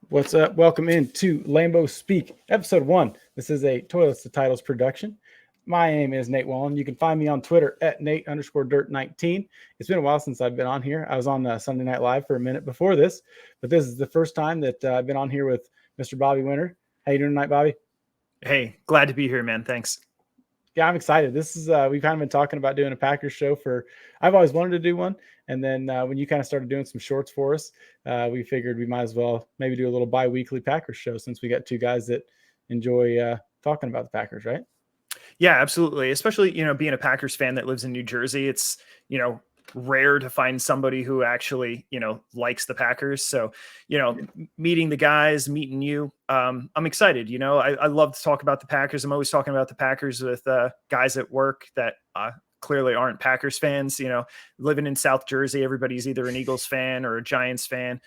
What's up? Welcome into Lambeau Speak, episode 1. This is a Toilets to Titles production. My name is Nate Wallen. You can find me on Twitter at Nate_Dirt19. It's been a while since I've been on here. I was on Sunday Night Live for a minute before this, but this is the first time that I've been on here with Mr. Bobby Winter. How you doing tonight, Bobby? Hey, glad to be here, man. Thanks. Yeah, I'm excited. This is we've kind of been talking about doing a Packers show for. I've always wanted to do one, and then when you kind of started doing some shorts for us, we figured we might as well maybe do a little bi-weekly Packers show since we got two guys that enjoy talking about the Packers, right? Yeah, absolutely. Especially, being a Packers fan that lives in New Jersey, it's, rare to find somebody who actually, likes the Packers. So, meeting the guys, meeting you, I'm excited. I love to talk about the Packers. I'm always talking about the Packers with guys at work that clearly aren't Packers fans. Living in South Jersey, everybody's either an Eagles fan or a Giants fan.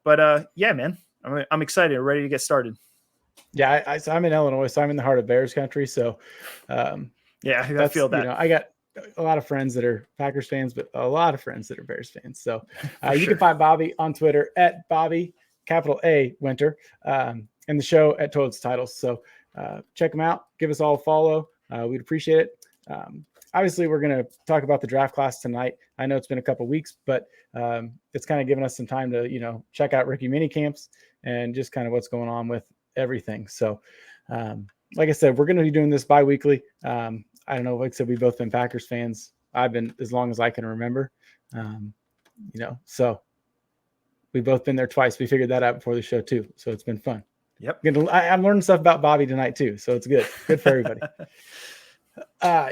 But yeah, man, I'm excited. I'm ready to get started. Yeah, so I'm in Illinois, so I'm in the heart of Bears country. So, yeah, I feel that. I got a lot of friends that are Packers fans, but a lot of friends that are Bears fans. So, you sure. can find Bobby on Twitter at Bobby capital A Winter, and the show at Toads Titles. So, check them out. Give us all a follow. We'd appreciate it. Obviously, we're going to talk about the draft class tonight. I know it's been a couple of weeks, but it's kind of given us some time to check out rookie mini camps and just kind of what's going on with everything. So, like I said, we're going to be doing this bi-weekly. I don't know. Like I said, we've both been Packers fans. I've been as long as I can remember. So we've both been there twice. We figured that out before the show too. So it's been fun. Yep. I'm learning stuff about Bobby tonight too. So it's good. Good for everybody.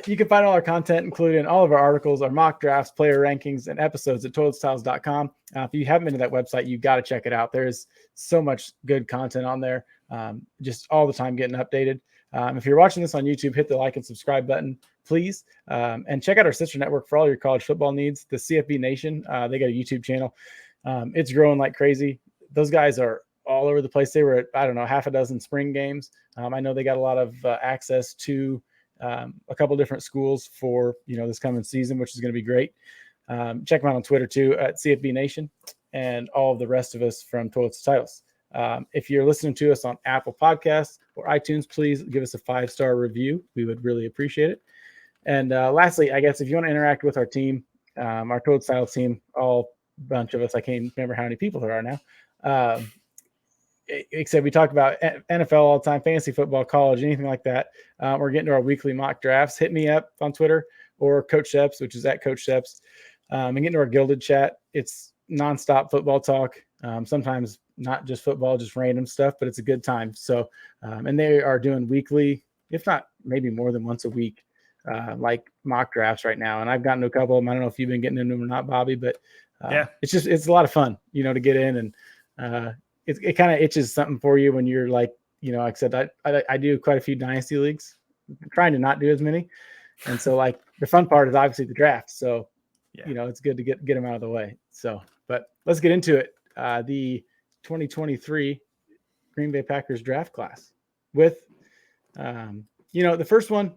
You can find all our content, including all of our articles, our mock drafts, player rankings, and episodes at toiletstyles.com. If you haven't been to that website, you've got to check it out. There's so much good content on there, just all the time getting updated. If you're watching this on YouTube, hit the like and subscribe button, please. And check out our sister network for all your college football needs, the CFB Nation. They got a YouTube channel. It's growing like crazy. Those guys are all over the place. They were at, I don't know, half a dozen spring games. I know they got a lot of access to a couple different schools for this coming season, which is going to be great. Check them out on Twitter too at CFB Nation, and all of the rest of us from Toilets to Titles. If you're listening to us on Apple Podcasts or iTunes, please give us a 5-star review. We would really appreciate it. And lastly, I guess if you want to interact with our team, our Toilets to Titles team, all bunch of us, I can't remember how many people there are now. Except we talk about NFL all the time, fantasy football, college, anything like that. We're getting to our weekly mock drafts. Hit me up on Twitter or Coach Sheps, which is at Coach Sheps, and get into our Gilded chat. It's nonstop football talk. Sometimes not just football, just random stuff, but it's a good time. So, and they are doing weekly, if not maybe more than once a week, like mock drafts right now. And I've gotten to a couple of them. I don't know if you've been getting into them or not, Bobby, but yeah, it's a lot of fun, to get in, and it kind of itches something for you when you're like, like I said, I do quite a few dynasty leagues. I'm trying to not do as many. And so like the fun part is obviously the draft. So, it's good to get them out of the way. So, but let's get into it. The 2023 Green Bay Packers draft class with, the first one,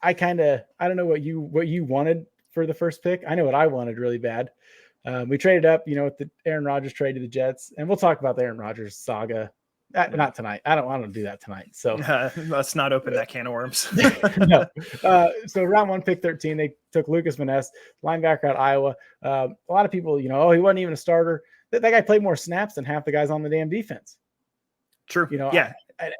I don't know what you wanted for the first pick. I know what I wanted really bad. We traded up, with the Aaron Rodgers trade to the Jets, and we'll talk about the Aaron Rodgers saga. Not tonight. I don't want to do that tonight. So let's not open that can of worms. No. So round 1, pick 13, they took Lucas Van Ness, linebacker out of Iowa. A lot of people, he wasn't even a starter. That guy played more snaps than half the guys on the damn defense. True. Yeah.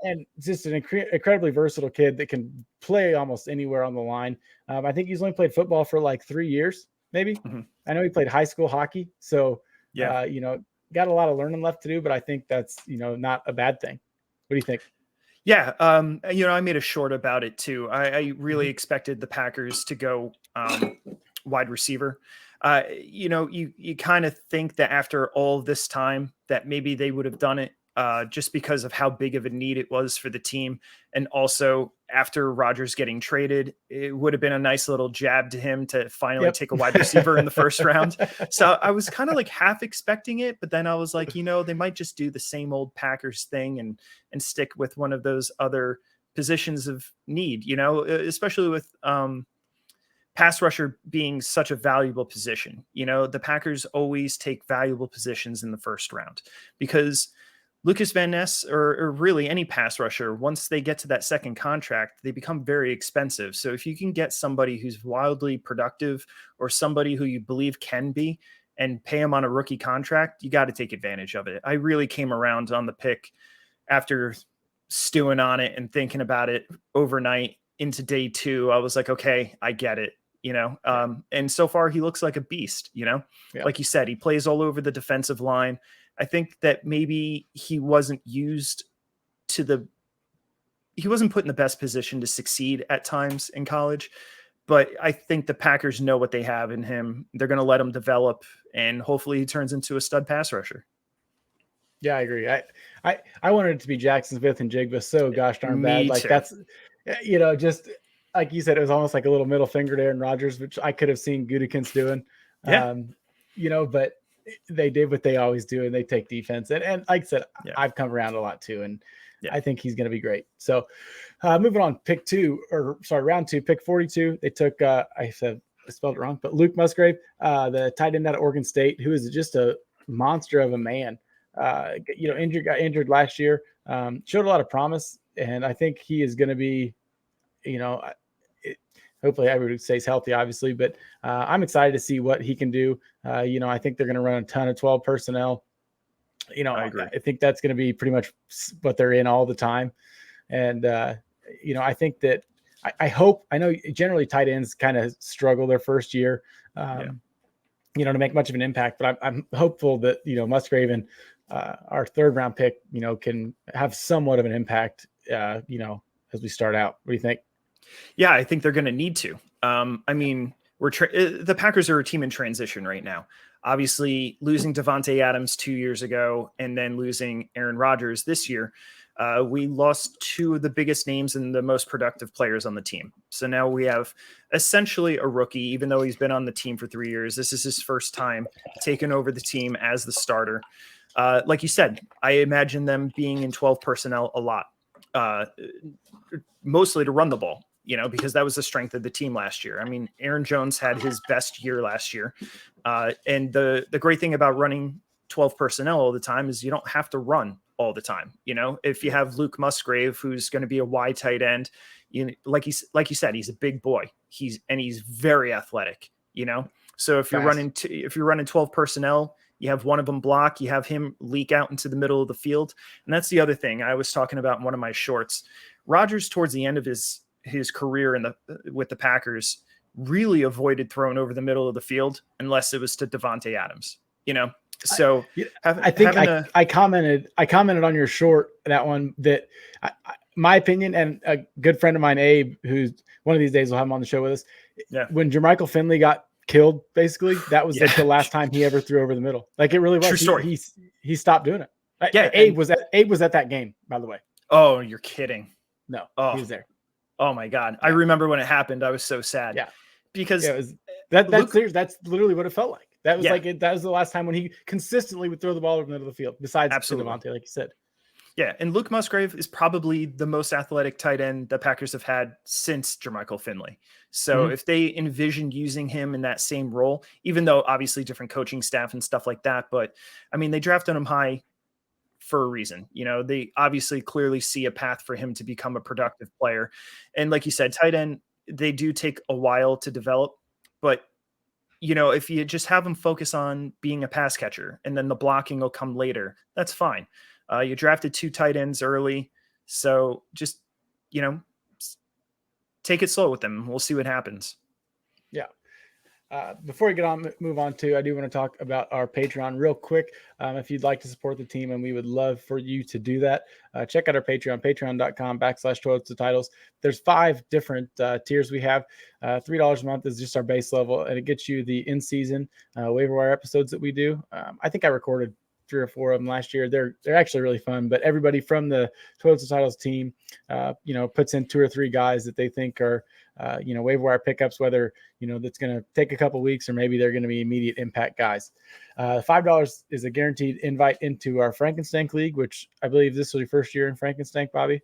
And just an incredibly versatile kid that can play almost anywhere on the line. I think he's only played football for like 3 years, maybe. Mm-hmm. I know he played high school hockey. So, got a lot of learning left to do, but I think that's, not a bad thing. What do you think? Yeah. I made a short about it too. I really expected the Packers to go wide receiver. You kind of think that after all this time that maybe they would have done it just because of how big of a need it was for the team. And also after Rodgers getting traded, it would have been a nice little jab to him to finally take a wide receiver in the first round. So I was kind of like half expecting it, but then I was like, they might just do the same old Packers thing and stick with one of those other positions of need, especially with pass rusher being such a valuable position. The Packers always take valuable positions in the first round because Lucas Van Ness, or really any pass rusher, once they get to that second contract, they become very expensive. So if you can get somebody who's wildly productive or somebody who you believe can be and pay them on a rookie contract, you got to take advantage of it. I really came around on the pick after stewing on it and thinking about it overnight into day 2. I was like, okay, I get it. And so far he looks like a beast, like you said, he plays all over the defensive line. I think that maybe he wasn't put in the best position to succeed at times in college, but I think the Packers know what they have in him. They're going to let him develop, and hopefully he turns into a stud pass rusher. Yeah, I agree. I wanted it to be Jackson Smith and Jigba so gosh darn bad. Me Like too. that's, just like you said, it was almost like a little middle finger to Aaron Rodgers, which I could have seen Gutekunst doing. Yeah. But they did what they always do, and they take defense. And like I said, Yeah. I've come around a lot too, and Yeah. I think he's going to be great. So moving on, round 2, pick 42. They took, I spelled it wrong, but Luke Musgrave, the tight end out of Oregon State, who is just a monster of a man. Got injured last year, showed a lot of promise, and I think he is going to be, hopefully everybody stays healthy, obviously, but I'm excited to see what he can do. I think they're going to run a ton of 12 personnel. I agree. I think that's going to be pretty much what they're in all the time. And, I think that I know generally tight ends kind of struggle their first year, to make much of an impact, but I'm hopeful that, Musgrave and our 3rd round pick, can have somewhat of an impact, as we start out. What do you think? Yeah, I think they're going to need to. The Packers are a team in transition right now. Obviously, losing Davante Adams 2 years ago and then losing Aaron Rodgers this year, we lost 2 of the biggest names and the most productive players on the team. So now we have essentially a rookie, even though he's been on the team for 3 years. This is his first time taking over the team as the starter. Like you said, I imagine them being in 12 personnel a lot, mostly to run the ball, because that was the strength of the team last year. I mean, Aaron Jones had his best year last year. And the great thing about running 12 personnel all the time is you don't have to run all the time. If you have Luke Musgrave, who's going to be a wide tight end, like you said, he's a big boy. He's very athletic, So if you're running 12 personnel, you have one of them block, you have him leak out into the middle of the field. And that's the other thing I was talking about in one of my shorts. Rodgers, towards the end of his career with the Packers, really avoided throwing over the middle of the field unless it was to Davante Adams, So I commented on your short, that one, that my opinion, and a good friend of mine, Abe, who's one of these days we'll have him on the show with us. Yeah. When Jermichael Finley got killed, basically, that was like the last time he ever threw over the middle. Like, it really was. True story. He stopped doing it. Yeah. Abe was at that game, by the way. Oh, you're kidding. No, he was there. Oh my God. Yeah. I remember when it happened. I was so sad. Yeah. Because that's literally what it felt like. That was that was the last time when he consistently would throw the ball over the middle of the field, besides Davante, like you said. Yeah. And Luke Musgrave is probably the most athletic tight end the Packers have had since Jermichael Finley. So if they envision using him in that same role, even though obviously different coaching staff and stuff like that, but I mean, they drafted him high for a reason. They obviously clearly see a path for him to become a productive player. And like you said, tight end, they do take a while to develop, but if you just have them focus on being a pass catcher and then the blocking will come later, that's fine. You drafted 2 tight ends early, so just, take it slow with them. We'll see what happens. Yeah. Before we move on to, I do want to talk about our Patreon real quick. If you'd like to support the team, and we would love for you to do that, check out our Patreon, patreon.com/Toilets to Titles. There's 5 different tiers we have. $3 a month is just our base level, and it gets you the in-season waiver wire episodes that we do. I think I recorded 3 or 4 of them last year. They're actually really fun, but everybody from the Toilets to Titles team, puts in 2 or 3 guys that they think are, waiver wire pickups, whether, that's going to take a couple weeks or maybe they're going to be immediate impact guys. $5 is a guaranteed invite into our Frankenstein League, which I believe this was your first year in Frankenstein, Bobby.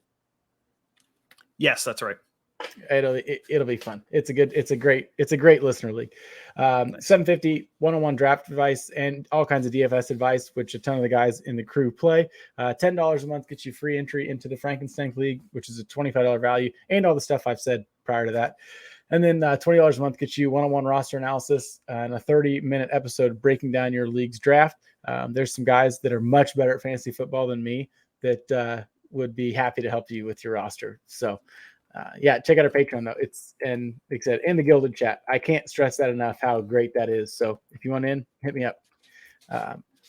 Yes, that's right. It'll be fun. It's a great listener league. Nice. 750 one-on-one draft advice and all kinds of DFS advice, which a ton of the guys in the crew play. $10 a month gets you free entry into the Frankenstein League, which is a $25 value, and all the stuff I've said prior to that. And then $20 a month gets you one-on-one roster analysis and a 30-minute episode breaking down your league's draft. There's some guys that are much better at fantasy football than me that would be happy to help you with your roster. So check out our Patreon though. And like I said, in the Gilded Chat. I can't stress that enough how great that is. So if you want in, hit me up.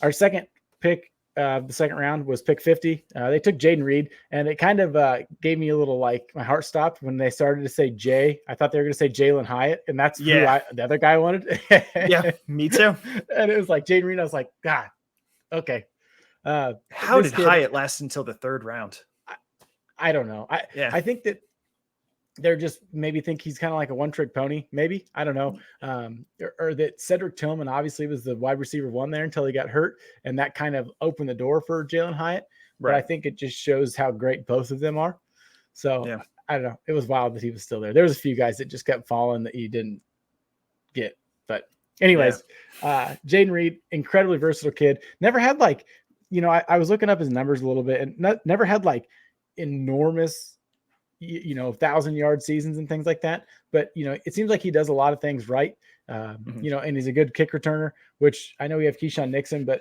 Our second pick the second round was pick 50. They took Jaden Reed, and it kind of gave me a little, like, my heart stopped when they started to say Jay. I thought they were going to say Jalen Hyatt, and that's who the other guy wanted. Yeah, me too. And it was like Jaden Reed. I was like, God, okay. How did Hyatt last until the third round? I don't know. I think that they're just maybe think he's kind of like a one-trick pony, maybe. I don't know. Or that Cedric Tillman obviously was the wide receiver one there until he got hurt, and that kind of opened the door for Jalen Hyatt. Right. But I think it just shows how great both of them are. So I don't know. It was wild that he was still there. There was a few guys that just kept falling that he didn't get. But anyways, Jaden Reed, incredibly versatile kid. Never had like, I was looking up his numbers a little bit, and never had like enormous 1,000-yard seasons and things like that. But, it seems like he does a lot of things right. And he's a good kick returner, which I know we have Keyshawn Nixon, but,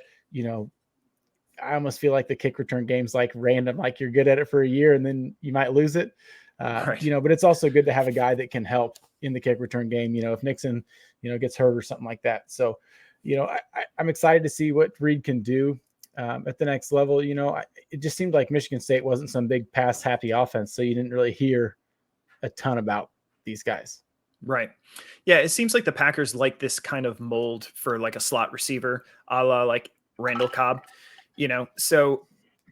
I almost feel like the kick return game's like random, like you're good at it for a year and then you might lose it. But it's also good to have a guy that can help in the kick return game, if Nixon, gets hurt or something like that. So, I'm excited to see what Reed can do at the next level. It just seemed like Michigan State wasn't some big pass happy offense, so you didn't really hear a ton about these guys. Right. Yeah, it seems like the Packers like this kind of mold for like a slot receiver, a la like Randall Cobb. So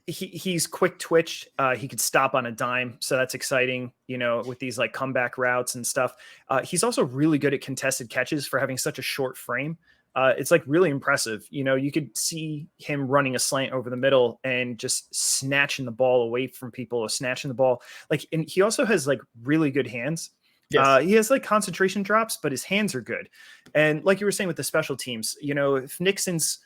he's quick twitch. He could stop on a dime, so that's exciting. With these like comeback routes and stuff. He's also really good at contested catches for having such a short frame. It's like really impressive. You could see him running a slant over the middle and just snatching the ball away from people, or snatching the ball. And he also has like really good hands. Yes. He has like concentration drops, but his hands are good. And like you were saying with the special teams, if Nixon's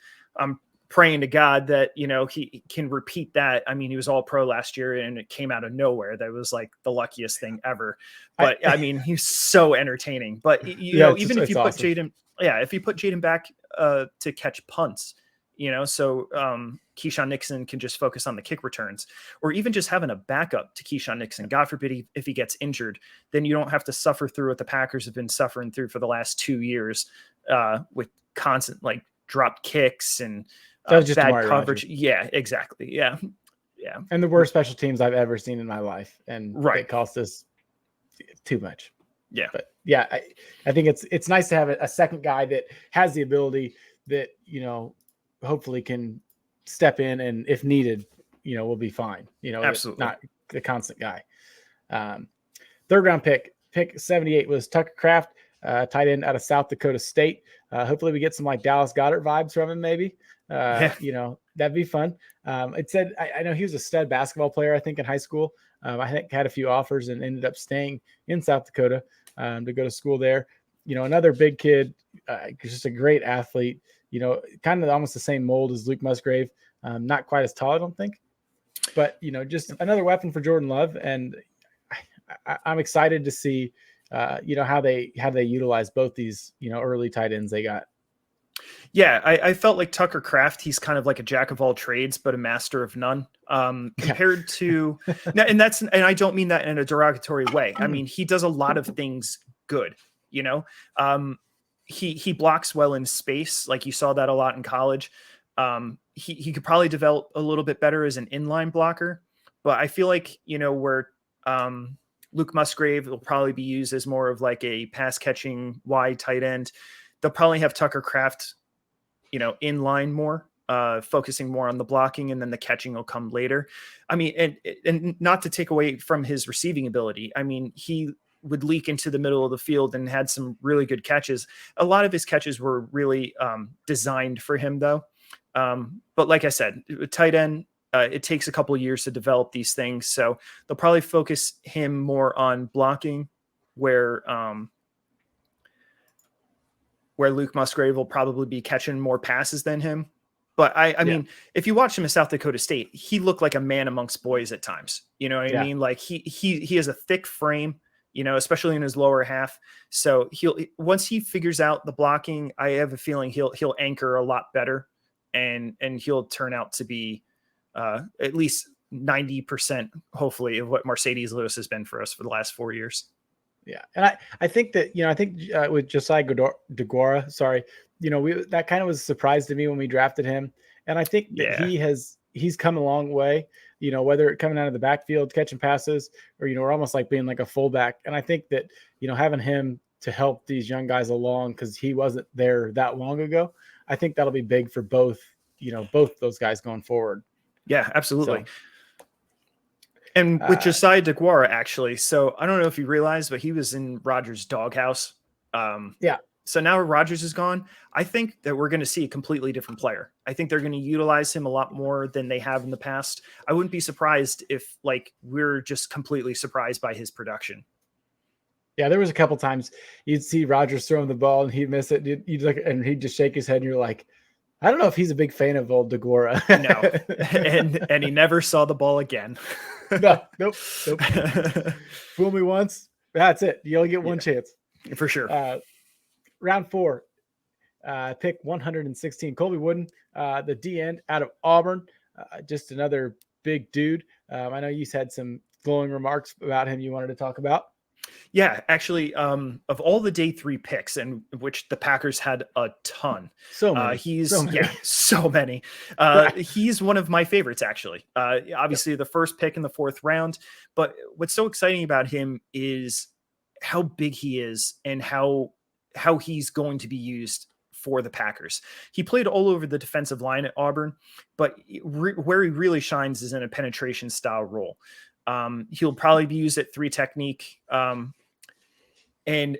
praying to God that, he can repeat that. I mean, he was all pro last year and it came out of nowhere. That was like the luckiest thing ever. But I mean, he's so entertaining. But even if you put Jaden, if you put Jaden back to catch punts, so Keyshawn Nixon can just focus on the kick returns, or even just having a backup to Keyshawn Nixon. God forbid if he gets injured, then you don't have to suffer through what the Packers have been suffering through for the last 2 years with constant like dropped kicks and bad coverage. Rogers. Yeah, exactly. Yeah. And the worst special teams I've ever seen in my life, and it cost us too much. Yeah. But I think it's nice to have a second guy that has the ability that, hopefully can step in and if needed, we'll be fine. Absolutely not the constant guy. Third round pick 78 was Tucker Kraft, tight end out of South Dakota State. Hopefully we get some like Dallas Goedert vibes from him. Maybe, that'd be fun. It said, I know he was a stud basketball player, I think in high school. I think had a few offers and ended up staying in South Dakota to go to school there. Another big kid, just a great athlete, kind of almost the same mold as Luke Musgrave. Not quite as tall, I don't think, but, just another weapon for Jordan Love. And I'm excited to see, how they utilize both these, early tight ends they got. Yeah, I felt like Tucker Kraft, he's kind of like a jack of all trades, but a master of none. Compared to, and I don't mean that in a derogatory way. I mean, he does a lot of things good, he blocks well in space. Like you saw that a lot in college. He could probably develop a little bit better as an inline blocker, but I feel like, where Luke Musgrave will probably be used as more of like a pass catching wide tight end. They'll probably have Tucker Kraft, in line more, focusing more on the blocking, and then the catching will come later. I mean, and not to take away from his receiving ability. I mean, he would leak into the middle of the field and had some really good catches. A lot of his catches were really designed for him though. But like I said, tight end, it takes a couple of years to develop these things. So they'll probably focus him more on blocking, where Luke Musgrave will probably be catching more passes than him. But I mean, if you watch him at South Dakota State, he looked like a man amongst boys at times. You know what I mean? Like he has a thick frame, you know, especially in his lower half. So once he figures out the blocking, I have a feeling he'll anchor a lot better, and he'll turn out to be at least 90%, hopefully, of what Mercedes Lewis has been for us for the last 4 years. Yeah. And I think that, you know, I think with Josiah DeGuara, sorry, you know, that kind of was a surprise to me when we drafted him. And I think that he's come a long way, you know, whether coming out of the backfield, catching passes, or, you know, we're almost like being like a fullback. And I think that, you know, having him to help these young guys along, because he wasn't there that long ago, I think that'll be big for both, you know, both those guys going forward. Yeah, absolutely. So, and with Josiah DeGuara, actually, so I don't know if you realize, but he was in Rodgers' doghouse. So now Rodgers is gone, I think that we're going to see a completely different player. I think they're going to utilize him a lot more than they have in the past. I wouldn't be surprised if, like, we're just completely surprised by his production. Yeah, there was a couple times you'd see Rodgers throwing the ball and he'd miss it. You'd look and he'd just shake his head, and you're like, I don't know if he's a big fan of old DeGuara. No, and he never saw the ball again. Nope. Fool me once, that's it. You only get one chance. For sure. Round 4, pick 116, Colby Wooden, the D end out of Auburn. Just another big dude. I know you had some glowing remarks about him you wanted to talk about. Yeah, actually, of all the day 3 picks, and which the Packers had a ton, so many. So many. He's one of my favorites, actually. Obviously, the first pick in the 4th round. But what's so exciting about him is how big he is and how he's going to be used for the Packers. He played all over the defensive line at Auburn, but where he really shines is in a penetration style role. He'll probably be used at 3 technique. And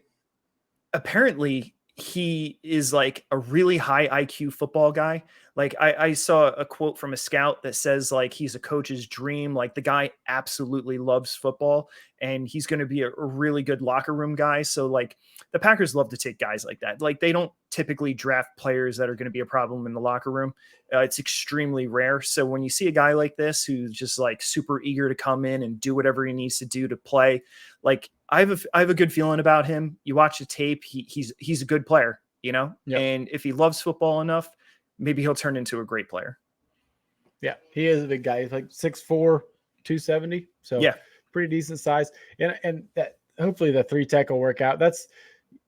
apparently he is like a really high IQ football guy. Like I saw a quote from a scout that says, like, he's a coach's dream. Like, the guy absolutely loves football, and he's going to be a really good locker room guy. So, like, the Packers love to take guys like that. Like, they don't typically draft players that are going to be a problem in the locker room. It's extremely rare. So when you see a guy like this, who's just like super eager to come in and do whatever he needs to do to play, like, I have a good feeling about him. You watch the tape, he's a good player, you know, and if he loves football enough, maybe he'll turn into a great player. Yeah, he is a big guy. He's like 6'4", 270. So pretty decent size. And that hopefully the 3 tech will work out.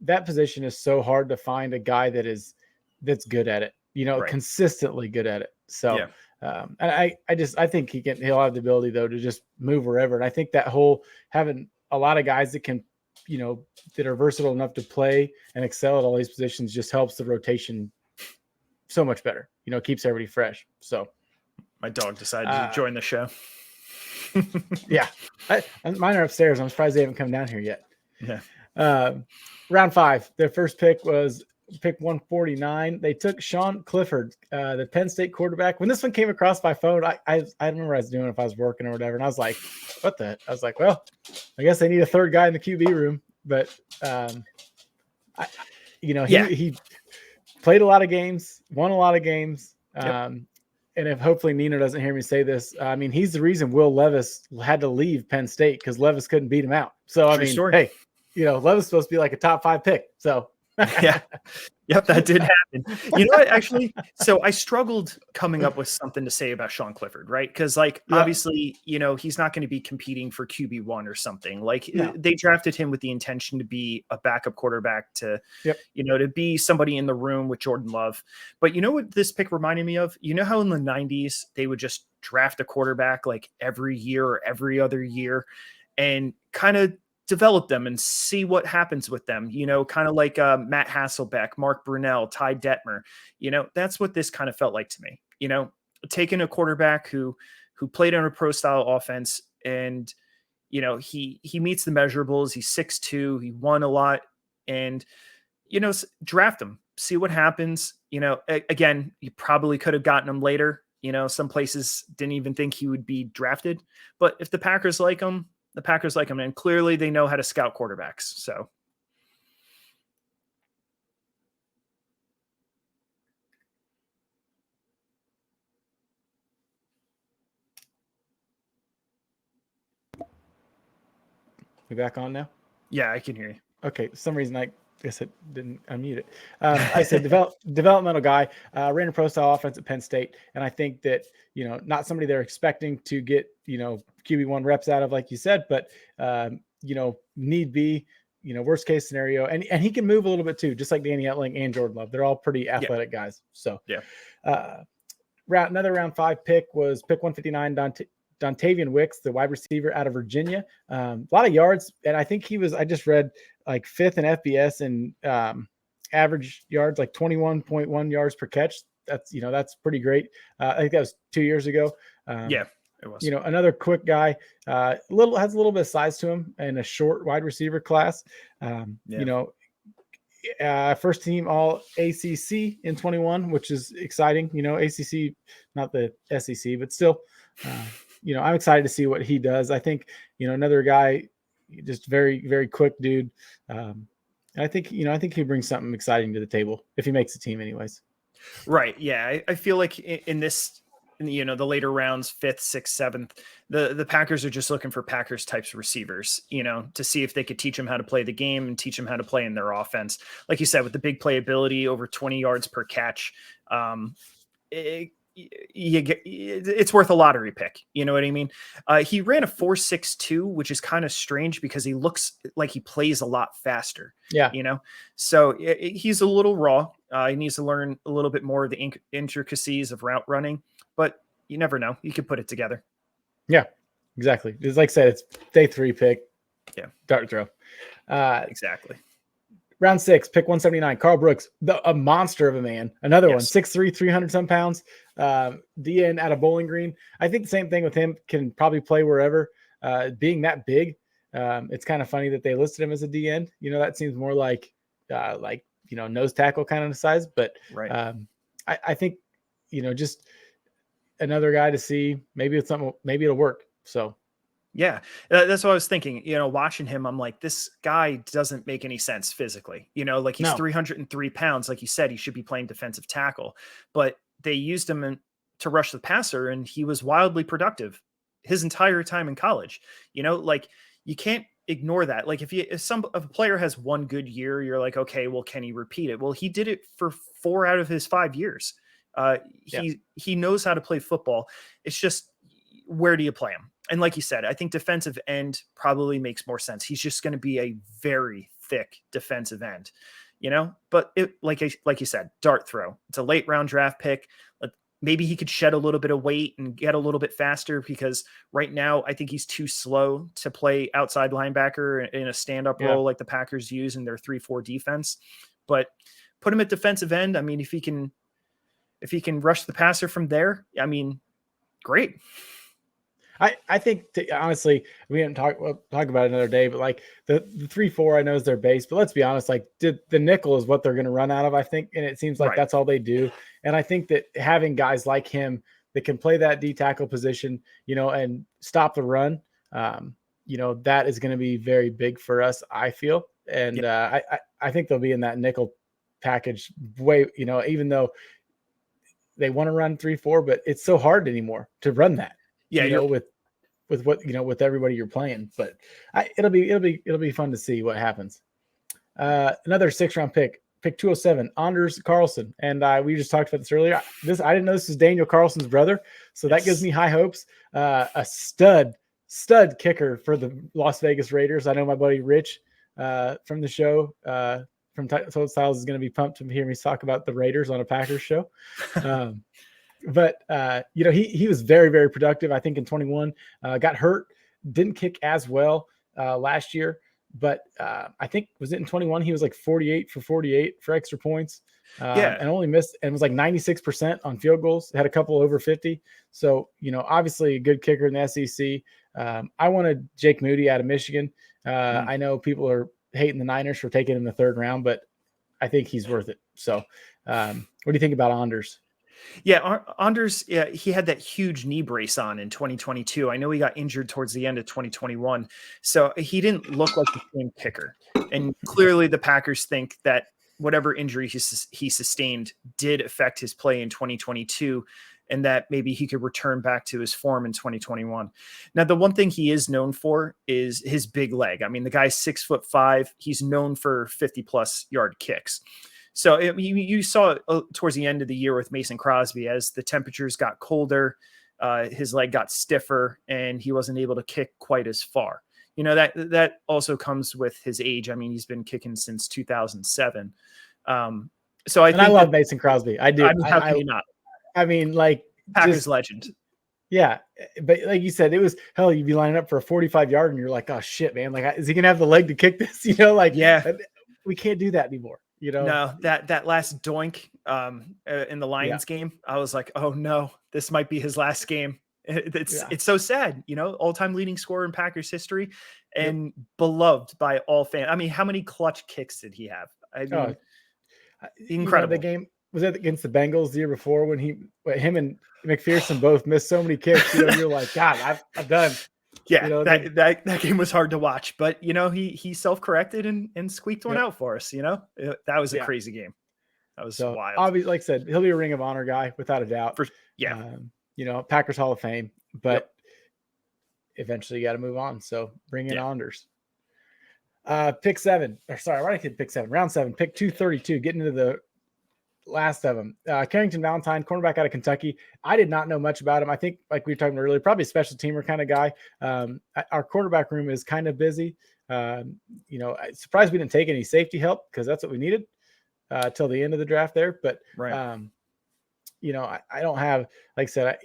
That position is so hard to find a guy that's good at it, you know, consistently good at it. So and I think he'll have the ability, though, to just move wherever. And I think that whole having a lot of guys that can, you know, that are versatile enough to play and excel at all these positions just helps the rotation so much better, you know, keeps everybody fresh. So my dog decided to join the show. Mine are upstairs. I'm surprised they haven't come down here yet. Round 5, their first pick was pick 149. They took Sean Clifford, the Penn State quarterback. When this one came across my phone, I remember I was doing it if I was working or whatever, and I was like, what the? I was like, well, I guess they need a 3rd guy in the QB room. But he played a lot of games, won a lot of games. And if hopefully Nino doesn't hear me say this, I mean, he's the reason Will Levis had to leave Penn State, because Levis couldn't beat him out. So hey, you know, Levis is supposed to be like a top 5 pick. So that did happen. You know what, actually, so I struggled coming up with something to say about Sean Clifford, right? Because, like, obviously, you know, he's not going to be competing for QB1 or something. Like, they drafted him with the intention to be a backup quarterback, to you know, to be somebody in the room with Jordan Love. But you know what this pick reminded me of? You know how in the 90s they would just draft a quarterback like every year or every other year and kind of develop them and see what happens with them, you know, kind of like Matt Hasselbeck, Mark Brunell, Ty Detmer. You know, that's what this kind of felt like to me, you know, taking a quarterback who played on a pro style offense, and, you know, he meets the measurables. He's 6'2", he won a lot, and, you know, draft him, see what happens. You know, again, you probably could have gotten him later. Some places didn't even think he would be drafted. But if the Packers like him, the Packers like him, and clearly they know how to scout quarterbacks. So. We back on now? Yeah, I can hear you. Okay. For some reason, I guess it didn't unmute it. I said developmental guy, ran a pro style offense at Penn State. And I think that, not somebody they're expecting to get, QB1 reps out of, like you said, but, need be, worst case scenario. And he can move a little bit too, just like Danny Etling and Jordan Love. They're all pretty athletic guys. So, another round 5 pick was pick 159, Dontavian Wicks, the wide receiver out of Virginia. A lot of yards. And I think I just read like 5th in FBS and average yards, like 21.1 yards per catch. That's pretty great. I think that was 2 years ago. It was. Another quick guy, has a little bit of size to him in a short wide receiver class. First team all ACC in 21, which is exciting. ACC, not the SEC, but still, I'm excited to see what he does. I think, another guy, just very, very quick dude. I think he brings something exciting to the table if he makes the team anyways. Right. Yeah. I feel like in this, the later rounds, 5th, 6th, 7th, the Packers are just looking for Packers types of receivers, to see if they could teach them how to play the game and teach them how to play in their offense. Like you said, with the big playability, over 20 yards per catch, it's worth a lottery pick. You know what I mean? He ran a 4.62, which is kind of strange because he looks like he plays a lot faster. Yeah. So he's a little raw. He needs to learn a little bit more of the intricacies of route running, but you never know. You can put it together. Yeah, exactly. It's like I said, it's day 3 pick. Yeah. Dart throw. Exactly. Round 6, pick 179, Carl Brooks, a monster of a man. Another one, 6'3", 300 some pounds. DN out of Bowling Green. I think the same thing with him, can probably play wherever. Being that big, it's kind of funny that they listed him as a DN. That seems more like nose tackle kind of size. But right. I think, just another guy to see. Maybe it's something. Maybe it'll work. So. Yeah, that's what I was thinking. Watching him, I'm like, this guy doesn't make any sense physically. Like he's 303 pounds. Like you said, he should be playing defensive tackle. But they used him to rush the passer, and he was wildly productive his entire time in college. Like you can't ignore that. Like if a player has one good year, you're like, okay, well, can he repeat it? Well, he did it for 4 out of his 5 years. He knows how to play football. It's just, where do you play him? And like you said, I think defensive end probably makes more sense. He's just going to be a very thick defensive end, but like you said, dart throw. It's a late round draft pick. Maybe he could shed a little bit of weight and get a little bit faster, because right now I think he's too slow to play outside linebacker in a stand-up role like the Packers use in their 3-4 defense. But put him at defensive end. I mean, if he can rush the passer from there, I mean, great. I think honestly, we didn't talk about it another day, but like the 3-4, I know is their base, but let's be honest, like the nickel is what they're going to run out of, I think. And it seems like that's all they do. And I think that having guys like him that can play that D tackle position, and stop the run, that is going to be very big for us, I feel. And I think they'll be in that nickel package way, even though they want to run 3-4, but it's so hard anymore to run that. Yeah, with what with everybody you're playing, but it'll be fun to see what happens. Another 6th round pick 207, Anders Carlson, and we just talked about this earlier. I didn't know this was Daniel Carlson's brother, so that gives me high hopes. A stud kicker for the Las Vegas Raiders. I know my buddy Rich from the show from Toad Styles is going to be pumped to hear me talk about the Raiders on a Packers show. But he was very, very productive. I think in 21, got hurt, didn't kick as well last year, but I think was it in 21, he was like 48 for 48 for extra points, and only missed, and was like 96% on field goals. Had a couple over 50. So, obviously a good kicker in the SEC. I wanted Jake Moody out of Michigan. I know people are hating the Niners for taking him in the 3rd round, but I think he's worth it. So what do you think about Anders? Yeah, Anders, yeah, he had that huge knee brace on in 2022. I know he got injured towards the end of 2021, so he didn't look like the same kicker. And clearly, the Packers think that whatever injury he sustained did affect his play in 2022, and that maybe he could return back to his form in 2021. Now, the one thing he is known for is his big leg. I mean, the guy's 6'5". He's known for 50+ yard kicks. So you saw towards the end of the year with Mason Crosby, as the temperatures got colder, his leg got stiffer, and he wasn't able to kick quite as far. That also comes with his age. I mean, he's been kicking since 2007. So I love Mason Crosby. I do. I mean, how can you not? I mean, like, Packers legend. Yeah, but like you said, it was hell. You'd be lining up for a 45-yard, and you're like, "Oh shit, man! Like, is he gonna have the leg to kick this?" Yeah, we can't do that anymore. No, that last doink in the Lions game, I was like, "Oh no, this might be his last game." It's so sad, all-time leading scorer in Packers history, and beloved by all fans. I mean, how many clutch kicks did he have? I mean, incredible. The game was that against the Bengals the year before when him and McPherson both missed so many kicks. You're like, God, I'm done. Yeah, that game was hard to watch, but he self-corrected and squeaked one out for us. That was a crazy game. That was wild. Obviously, like I said, he'll be a Ring of Honor guy without a doubt. Packers Hall of Fame, but eventually you got to move on. So bring in Anders. Pick 7. Or sorry, why did I say pick 7? Round 7, pick 232. Getting into the last of them. Carrington Valentine, cornerback out of Kentucky. I did not know much about him. I think, like we were talking about earlier, probably a special teamer kind of guy. Our quarterback room is kind of busy. I'm surprised we didn't take any safety help because that's what we needed till the end of the draft there. But, I don't have, like I said,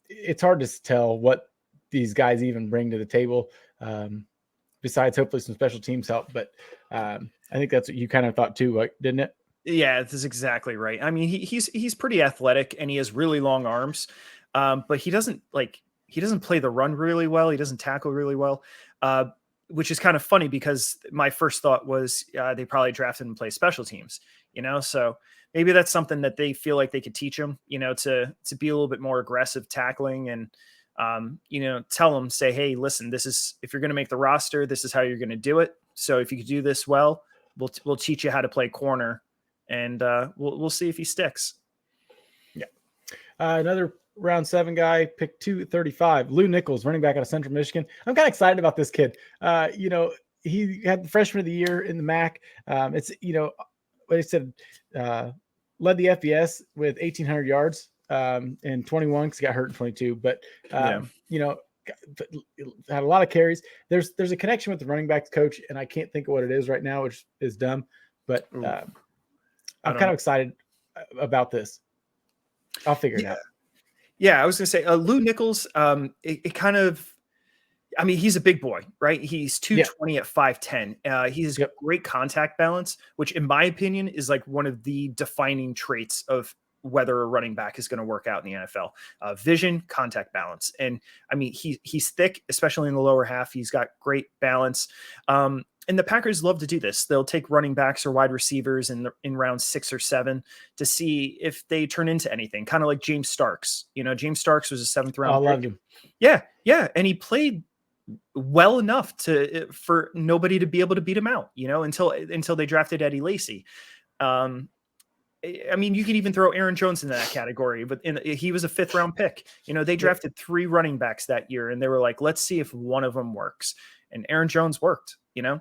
it's hard to tell what these guys even bring to the table besides hopefully some special teams help. But I think that's what you kind of thought too, didn't it? Yeah, that's exactly right. I mean, he's pretty athletic and he has really long arms, but he doesn't play the run really well. He doesn't tackle really well, which is kind of funny because my first thought was they probably drafted him to play special teams. So maybe that's something that they feel like they could teach him. To be a little bit more aggressive tackling and tell him, say, hey, listen, this is if you're going to make the roster, this is how you're going to do it. So if you could do this well, we'll teach you how to play corner. And we'll see if he sticks. Yeah. Another round 7 guy, pick 235, Lou Nichols, running back out of Central Michigan. I'm kind of excited about this kid. He had the freshman of the year in the MAC. It's, what he said, led the FBS with 1,800 yards in 21 because he got hurt in 22. But, had a lot of carries. There's a connection with the running backs coach, and I can't think of what it is right now, which is dumb. But I'm kind of excited about this. I'll figure it out. Yeah, I was going to say Lou Nichols, he's a big boy, right? He's 220 at 5'10". He has great contact balance, which in my opinion is like one of the defining traits of whether a running back is going to work out in the NFL. Vision, contact balance. And I mean, he's thick, especially in the lower half. He's got great balance. And the Packers love to do this. They'll take running backs or wide receivers in round 6 or 7 to see if they turn into anything. Kind of like James Starks. James Starks was a 7th round. I loved him. Yeah. And he played well enough for nobody to be able to beat him out, until they drafted Eddie Lacy. I mean, you can even throw Aaron Jones in that category, but he was a 5th round pick. They drafted 3 running backs that year, and they were like, let's see if one of them works. And Aaron Jones worked, and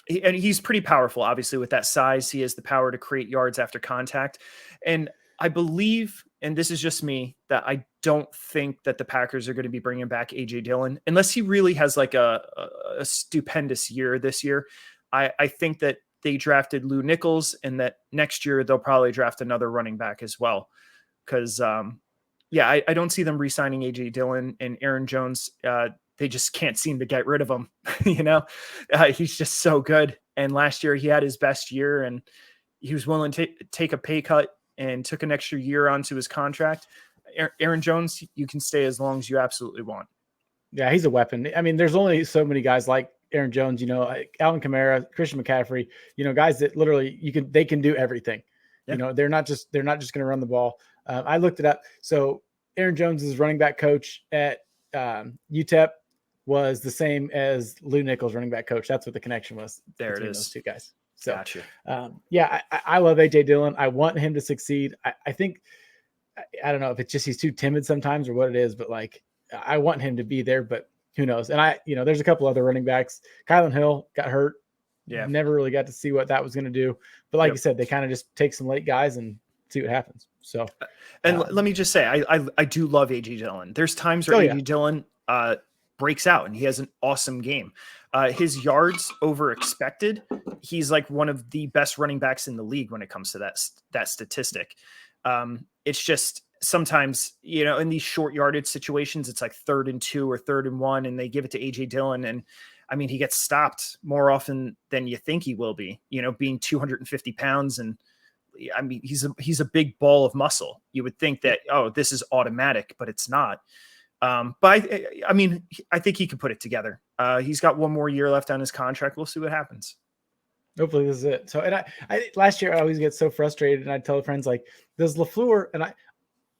he's pretty powerful, obviously, with that size. He has the power to create yards after contact. And I believe, and this is just me, that I don't think that the Packers are going to be bringing back A.J. Dillon unless he really has like a stupendous year this year. I think that they drafted Lou Nichols and that next year they'll probably draft another running back as well. Because, I don't see them re-signing A.J. Dillon and Aaron Jones. They just can't seem to get rid of him. He's just so good. And last year he had his best year and he was willing to take a pay cut and took an extra year onto his contract. Aaron Jones, you can stay as long as you absolutely want. Yeah, he's a weapon. I mean, there's only so many guys like Aaron Jones, like Alvin Kamara, Christian McCaffrey, guys that literally they can do everything. You know, they're not just going to run the ball. I looked it up. So Aaron Jones's running back coach at UTEP was the same as Lou Nichols' running back coach. That's what the connection was between those two guys. So, gotcha. I love AJ Dillon. I want him to succeed. I think, I don't know if it's just he's too timid sometimes or what it is, but like I want him to be there, but who knows? And there's a couple other running backs. Kylan Hill got hurt. Yeah. Never really got to see what that was going to do. But like you said, they kind of just take some late guys and see what happens. So, and let me just say, I do love AJ Dillon. There's times where AJ Dillon breaks out and he has an awesome game. His yards over expected. He's like one of the best running backs in the league when it comes to that statistic. It's just sometimes, in these short yardage situations, it's like 3rd and 2 or 3rd and 1, and they give it to AJ Dillon. And I mean, he gets stopped more often than you think he will be, being 250 pounds. And I mean, he's a big ball of muscle. You would think that, oh, this is automatic, but it's not. But I mean, I think he could put it together. He's got 1 more year left on his contract. We'll see what happens. Hopefully this is it. So, and I last year I always get so frustrated, and I tell friends like, does LaFleur, and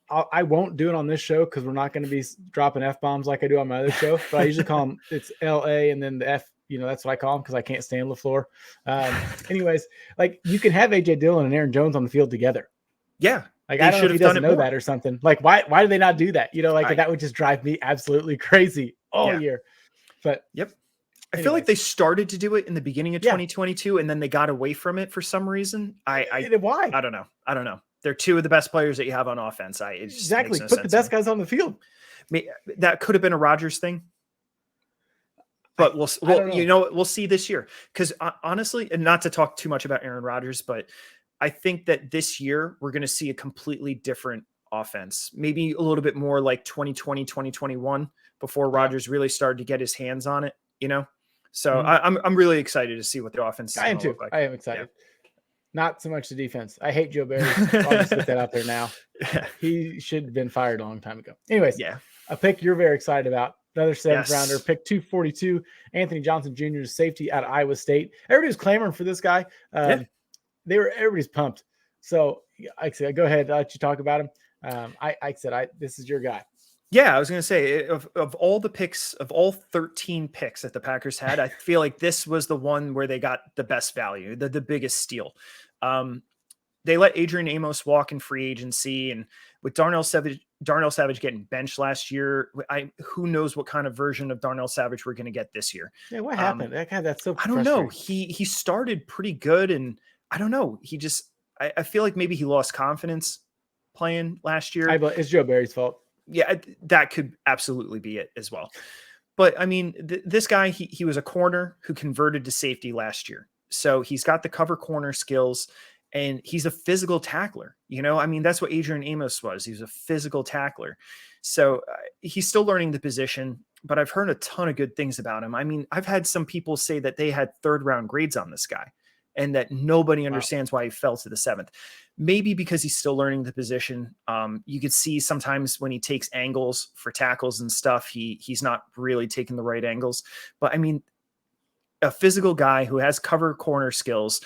I won't do it on this show because we're not going to be dropping F-bombs like I do on my other show, but I usually call them, it's L-A and then the F, that's what I call them because I can't stand LaFleur. Anyways, like you can have AJ Dillon and Aaron Jones on the field together. Yeah. Like, I don't know if he doesn't know that or something. Like, why do they not do that? That would just drive me absolutely crazy all year. But I feel like they started to do it in the beginning of 2022 and then they got away from it for some reason. Why? I don't know. They're 2 of the best players that you have on offense. Exactly. Put the best guys on the field. That could have been a Rodgers thing. But we'll see this year. Because honestly, and not to talk too much about Aaron Rodgers, but I think that this year we're going to see a completely different offense. Maybe a little bit more like 2020, 2021 before Rodgers really started to get his hands on it, So I'm really excited to see what the offense is going to look like. I am excited. Not so much the defense. I hate Joe Barry. I'll just put that out there now. He should have been fired a long time ago. Anyways, a pick you're very excited about. Another 7th rounder, pick 242, Anthony Johnson Jr., safety out of Iowa State. Everybody was clamoring for this guy. Everybody's pumped. So I said, go ahead. I'll let you talk about him. This is your guy. Yeah, I was going to say of all the picks, of all 13 picks that the Packers had, I feel like this was the one where they got the best value, the biggest steal. They let Adrian Amos walk in free agency, and with Darnell Savage getting benched last year, who knows what kind of version of Darnell Savage we're going to get this year. Yeah, what happened? That's so I don't know. He started pretty good, and I don't know. He just I feel like maybe he lost confidence playing last year. It's Joe Barry's fault. Yeah, that could absolutely be it as well. But I mean, this guy, he was a corner who converted to safety last year. So he's got the cover corner skills and he's a physical tackler. I mean, that's what Adrian Amos was. He was a physical tackler. So he's still learning the position, but I've heard a ton of good things about him. I mean, I've had some people say that they had 3rd round grades on this guy and that nobody understands why he fell to the 7th. Maybe because he's still learning the position. You could see sometimes when he takes angles for tackles and stuff, he's not really taking the right angles. But I mean, a physical guy who has cover corner skills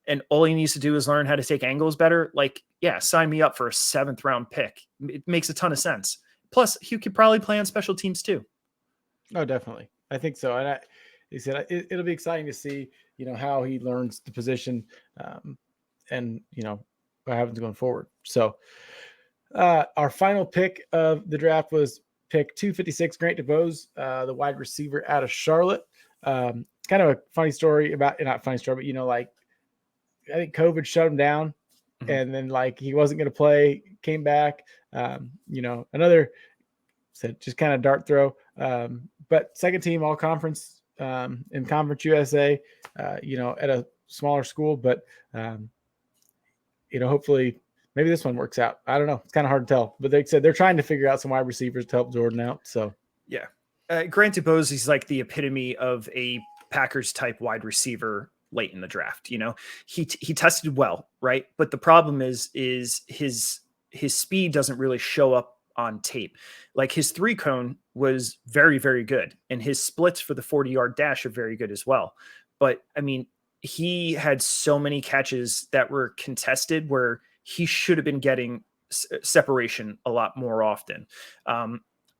and all he needs to do is learn how to take angles better. Like, sign me up for a 7th round pick. It makes a ton of sense. Plus, he could probably play on special teams too. Oh, definitely. I think so. And he said it'll be exciting to see, how he learns the position and, what happens going forward. So our final pick of the draft was pick 256, Grant DeVos, the wide receiver out of Charlotte. Kind of a funny story not funny story, but I think COVID shut him down and then he wasn't going to play, came back, another just kind of dart throw. But 2nd team all conference in Conference USA, at a smaller school, but hopefully maybe this one works out. I don't know. It's kind of hard to tell, but they said they're trying to figure out some wide receivers to help Jordan out. So Grant DeBose is like the epitome of a Packers type wide receiver late in the draft. He tested well, right? But the problem is his speed doesn't really show up on tape. Like his 3-cone was very, very good. And his splits for the 40-yard dash are very good as well. But I mean, he had so many catches that were contested where he should have been getting separation a lot more often.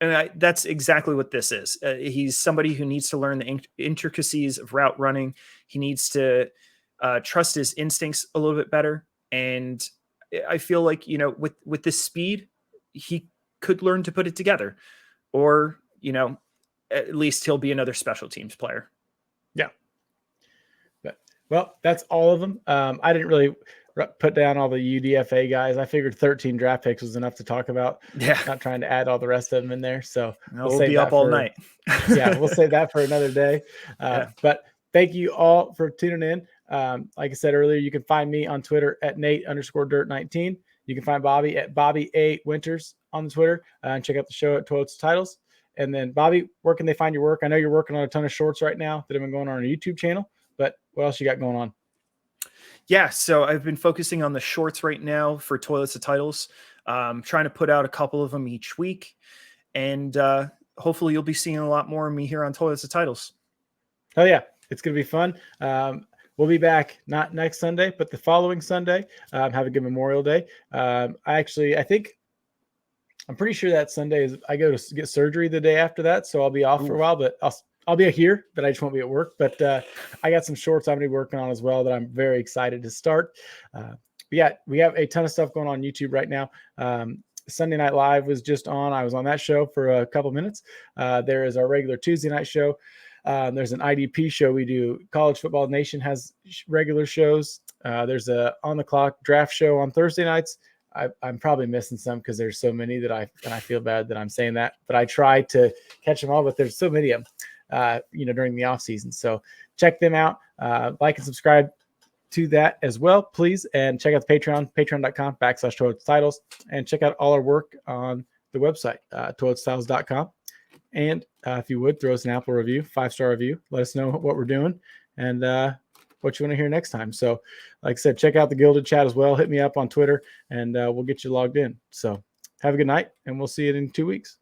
That's exactly what this is. He's somebody who needs to learn the intricacies of route running. He needs to trust his instincts a little bit better. And I feel like, with this speed, he could learn to put it together, or, at least he'll be another special teams player. Yeah. But, well, that's all of them. I didn't really put down all the UDFA guys. I figured 13 draft picks was enough to talk about. Yeah. Not trying to add all the rest of them in there. So we'll be up all night. Yeah, we'll save that for another day. But thank you all for tuning in. Like I said earlier, you can find me on Twitter at Nate_Dirt19. You can find Bobby at Bobby A Winters on the Twitter, and check out the show at Toilets to Titles. And then, Bobby, where can they find your work? I know you're working on a ton of shorts right now that have been going on your YouTube channel, but what else you got going on? Yeah, so I've been focusing on the shorts right now for Toilets to Titles. Trying to put out a couple of them each week, and hopefully you'll be seeing a lot more of me here on Toilets to Titles. Oh yeah, it's gonna be fun. We'll be back not next Sunday, but the following Sunday. Have a good Memorial Day. I'm pretty sure that Sunday is I go to get surgery the day after that, so I'll be off for a while. But I'll be here, but I just won't be at work. But I got some shorts I'm gonna be working on as well that I'm very excited to start. We have a ton of stuff going on YouTube right now. Sunday Night Live was just on. I was on that show for a couple minutes. There is our regular Tuesday night show. There's an IDP show we do. College Football Nation has regular shows. There's a on the clock draft show on Thursday nights. I'm probably missing some because there's so many that I feel bad that I'm saying that, but I try to catch them all. But there's so many of them, during the off season. So check them out. Like and subscribe to that as well, please. And check out the patreon.com/toiletstitles, and check out all our work on the website, toiletstyles.com. And if you would, throw us an Apple review, 5-star review. Let us know what we're doing and what you want to hear next time. So like I said, check out the Gilded Chat as well. Hit me up on Twitter, and we'll get you logged in. So have a good night, and we'll see you in 2 weeks.